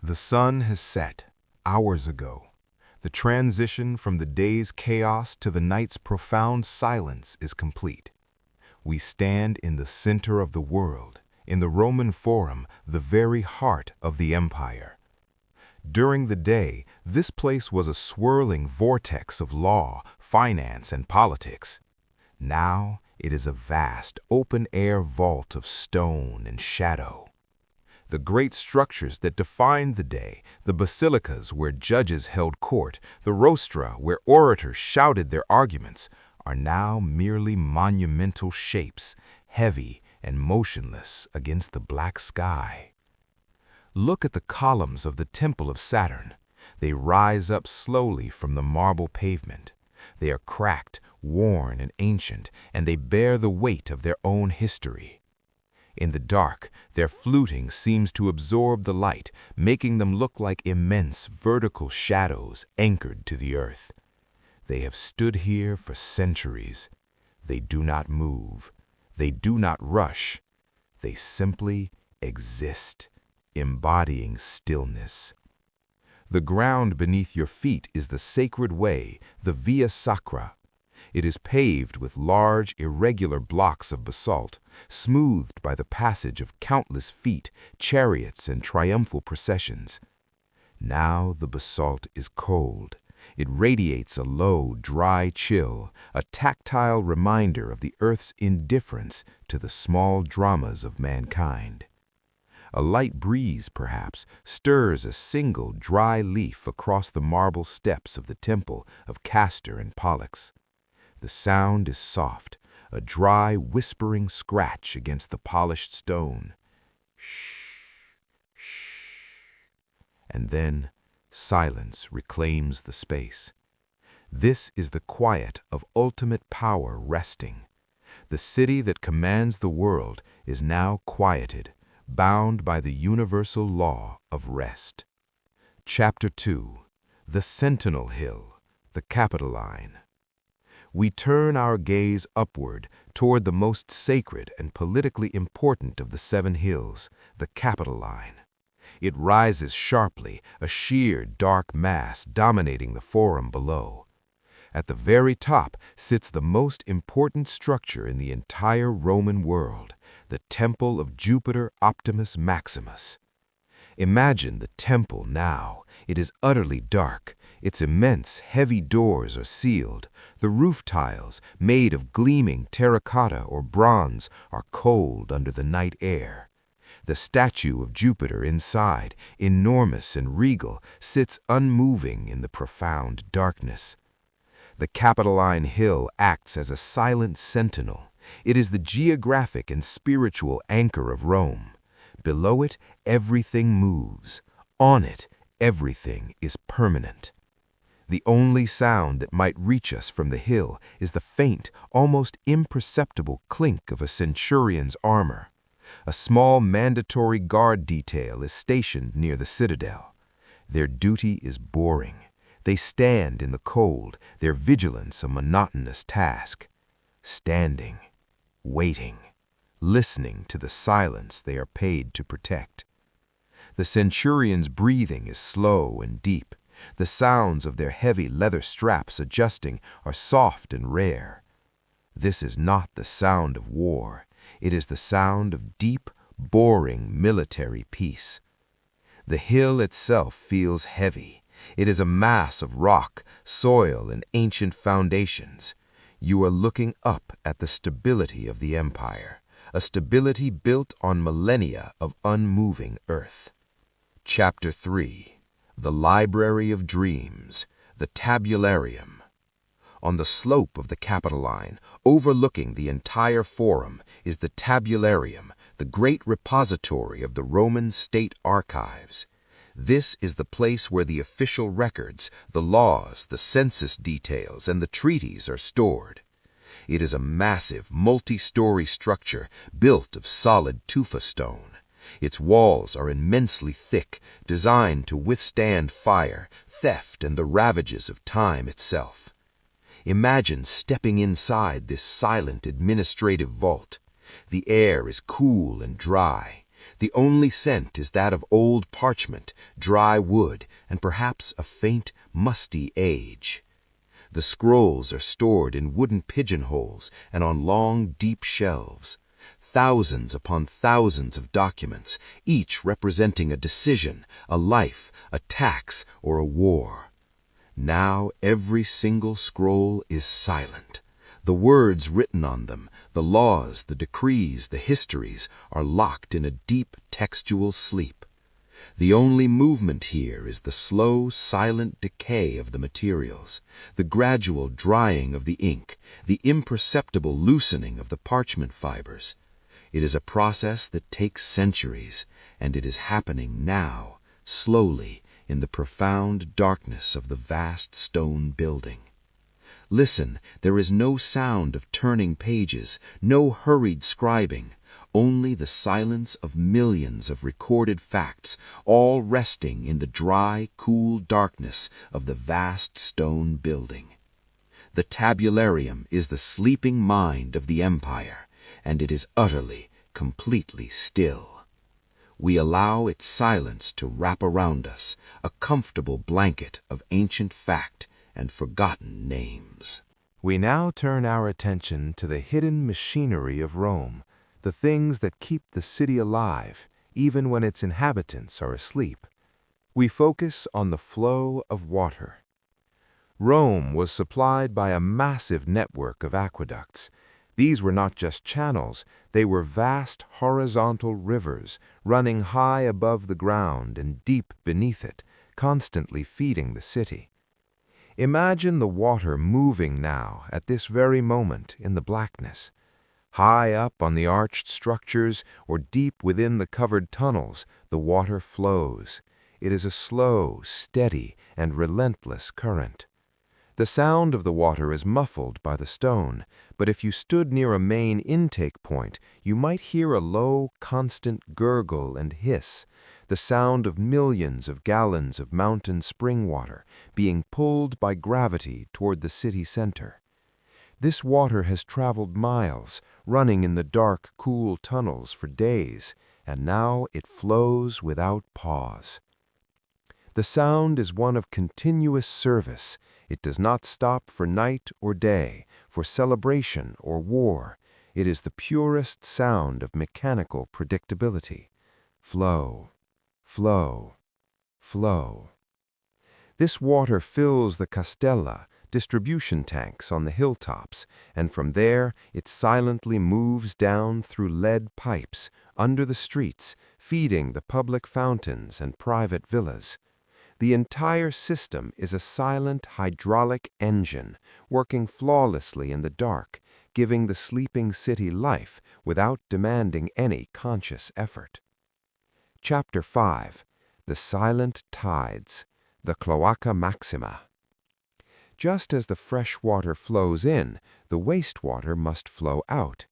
The sun has set, hours ago. The transition from the day's chaos to the night's profound silence is complete. We stand in the center of the world, in the Roman Forum, the very heart of the empire. During the day, this place was a swirling vortex of law, finance, and politics. Now it is a vast, open-air vault of stone and shadow. The great structures that defined the day, the basilicas where judges held court, the rostra where orators shouted their arguments, are now merely monumental shapes, heavy and motionless against the black sky. Look at the columns of the Temple of Saturn. They rise up slowly from the marble pavement. They are cracked, worn, and ancient, and they bear the weight of their own history. In the dark, their fluting seems to absorb the light, making them look like immense vertical shadows anchored to the earth. They have stood here for centuries. They do not move. They do not rush. They simply exist, embodying stillness. The ground beneath your feet is the sacred way, the Via Sacra. It is paved with large, irregular blocks of basalt, smoothed by the passage of countless feet, chariots, and triumphal processions. Now the basalt is cold. It radiates a low, dry chill, a tactile reminder of the earth's indifference to the small dramas of mankind. A light breeze, perhaps, stirs a single dry leaf across the marble steps of the temple of Castor and Pollux. The sound is soft, a dry, whispering scratch against the polished stone. Shh, shh. And then silence reclaims the space. This is the quiet of ultimate power resting. The city that commands the world is now quieted, bound by the universal law of rest. Chapter 2. The Sentinel Hill, the Capitoline. We turn our gaze upward toward the most sacred and politically important of the 7 hills, the Capitoline. It rises sharply, a sheer, dark mass dominating the forum below. At the very top sits the most important structure in the entire Roman world, the Temple of Jupiter Optimus Maximus. Imagine the temple now. It is utterly dark. Its immense, heavy doors are sealed. The roof tiles, made of gleaming terracotta or bronze, are cold under the night air. The statue of Jupiter inside, enormous and regal, sits unmoving in the profound darkness. The Capitoline Hill acts as a silent sentinel. It is the geographic and spiritual anchor of Rome. Below it, everything moves. On it, everything is permanent. The only sound that might reach us from the hill is the faint, almost imperceptible clink of a centurion's armor. A small mandatory guard detail is stationed near the citadel. Their duty is boring. They stand in the cold, their vigilance a monotonous task. Standing, waiting, listening to the silence they are paid to protect. The centurion's breathing is slow and deep. The sounds of their heavy leather straps adjusting are soft and rare. This is not the sound of war. It is the sound of deep, boring military peace. The hill itself feels heavy. It is a mass of rock, soil, and ancient foundations. You are looking up at the stability of the empire, a stability built on millennia of unmoving earth. Chapter 3. The Library of Dreams, the Tabularium. On the slope of the Capitoline, overlooking the entire forum, is the Tabularium, the great repository of the Roman state archives. This is the place where the official records, the laws, the census details, and the treaties are stored. It is a massive, multi-story structure built of solid tufa stone. Its walls are immensely thick, designed to withstand fire, theft, and the ravages of time itself. Imagine stepping inside this silent administrative vault. The air is cool and dry. The only scent is that of old parchment, dry wood, and perhaps a faint, musty age. The scrolls are stored in wooden pigeonholes and on long, deep shelves. Thousands upon thousands of documents, each representing a decision, a life, a tax, or a war. Now every single scroll is silent. The words written on them, the laws, the decrees, the histories, are locked in a deep textual sleep. The only movement here is the slow, silent decay of the materials, the gradual drying of the ink, the imperceptible loosening of the parchment fibers. It is a process that takes centuries, and it is happening now, slowly, in the profound darkness of the vast stone building. Listen, there is no sound of turning pages, no hurried scribing, only the silence of millions of recorded facts, all resting in the dry, cool darkness of the vast stone building. The tabularium is the sleeping mind of the empire, and it is utterly, completely still. We allow its silence to wrap around us, a comfortable blanket of ancient fact and forgotten names. We now turn our attention to the hidden machinery of Rome, the things that keep the city alive, even when its inhabitants are asleep. We focus on the flow of water. Rome was supplied by a massive network of aqueducts. These were not just channels, they were vast horizontal rivers running high above the ground and deep beneath it, constantly feeding the city. Imagine the water moving now at this very moment in the blackness. High up on the arched structures or deep within the covered tunnels, the water flows. It is a slow, steady, and relentless current. The sound of the water is muffled by the stone, but if you stood near a main intake point, you might hear a low, constant gurgle and hiss, the sound of millions of gallons of mountain spring water being pulled by gravity toward the city center. This water has traveled miles, running in the dark, cool tunnels for days, and now it flows without pause. The sound is one of continuous service. It does not stop for night or day, for celebration or war. It is the purest sound of mechanical predictability. Flow, flow, flow. This water fills the castella, distribution tanks on the hilltops, and from there it silently moves down through lead pipes, under the streets, feeding the public fountains and private villas. The entire system is a silent hydraulic engine, working flawlessly in the dark, giving the sleeping city life without demanding any conscious effort. Chapter 5. The Silent Tides, the Cloaca Maxima. Just as the fresh water flows in, the wastewater must flow out.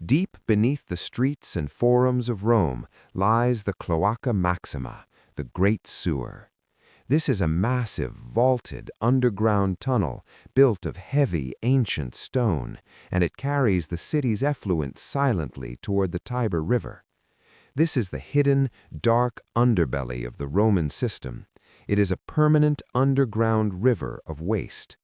Deep beneath the streets and forums of Rome lies the Cloaca Maxima, the Great Sewer. This is a massive, vaulted, underground tunnel built of heavy, ancient stone, and it carries the city's effluent silently toward the Tiber River. This is the hidden, dark underbelly of the Roman system. It is a permanent underground river of waste.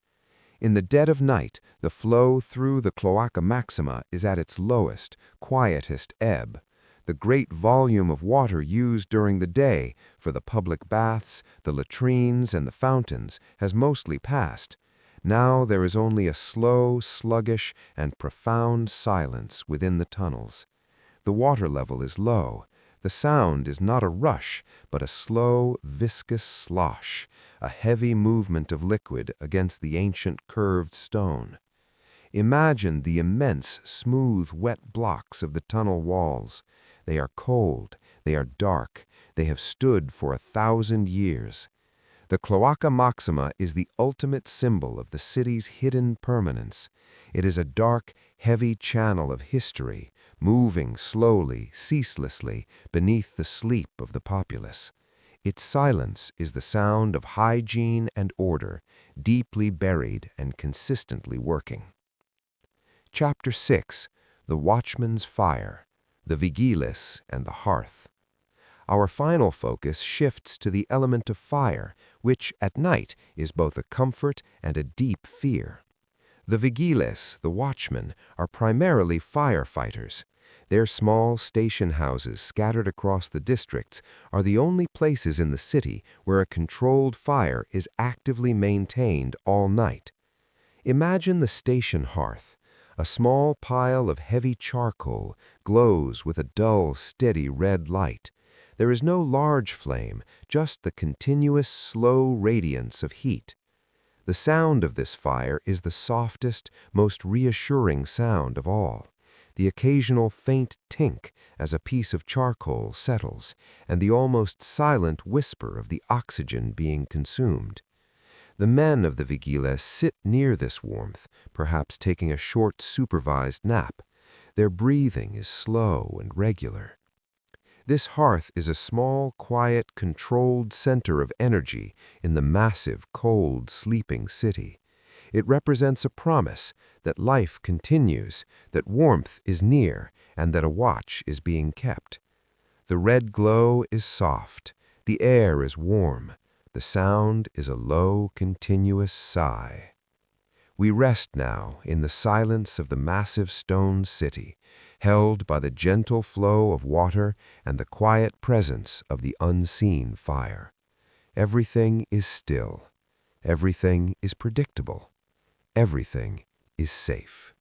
In the dead of night, the flow through the Cloaca Maxima is at its lowest, quietest ebb. The great volume of water used during the day for the public baths, the latrines, and the fountains has mostly passed. Now there is only a slow, sluggish, and profound silence within the tunnels. The water level is low. The sound is not a rush, but a slow, viscous slosh, a heavy movement of liquid against the ancient curved stone. Imagine the immense, smooth, wet blocks of the tunnel walls. They are cold, they are dark, they have stood for 1,000 years. The Cloaca Maxima is the ultimate symbol of the city's hidden permanence. It is a dark, heavy channel of history, moving slowly, ceaselessly, beneath the sleep of the populace. Its silence is the sound of hygiene and order, deeply buried and consistently working. Chapter 6. The Watchman's Fire, the Vigiles and the Hearth. Our final focus shifts to the element of fire, which at night is both a comfort and a deep fear. The vigiles, the watchmen, are primarily firefighters. Their small station houses scattered across the districts are the only places in the city where a controlled fire is actively maintained all night. Imagine the station hearth. A small pile of heavy charcoal glows with a dull, steady red light. There is no large flame, just the continuous, slow radiance of heat. The sound of this fire is the softest, most reassuring sound of all. The occasional faint tink as a piece of charcoal settles, and the almost silent whisper of the oxygen being consumed. The men of the vigiles sit near this warmth, perhaps taking a short supervised nap. Their breathing is slow and regular. This hearth is a small, quiet, controlled center of energy in the massive, cold, sleeping city. It represents a promise that life continues, that warmth is near, and that a watch is being kept. The red glow is soft. The air is warm. The sound is a low, continuous sigh. We rest now in the silence of the massive stone city, held by the gentle flow of water and the quiet presence of the unseen fire. Everything is still. Everything is predictable. Everything is safe.